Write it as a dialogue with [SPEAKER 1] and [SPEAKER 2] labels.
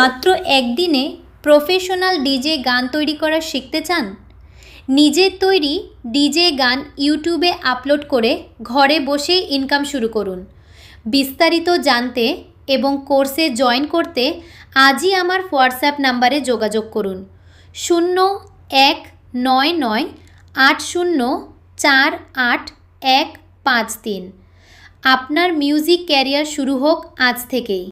[SPEAKER 1] মাত্র একদিনে professional DJ গান তৈরি করা শিখতে চান? নিজের তৈরি ডিজে গান ইউটিউবে আপলোড করে ঘরে বসেই ইনকাম শুরু করুন। বিস্তারিত জানতে এবং কোর্সে জয়েন করতে আজই আমার হোয়াটসঅ্যাপ নাম্বারে যোগাযোগ করুন 019980485153। আপনার মিউজিক ক্যারিয়ার শুরু হোক আজ থেকেই।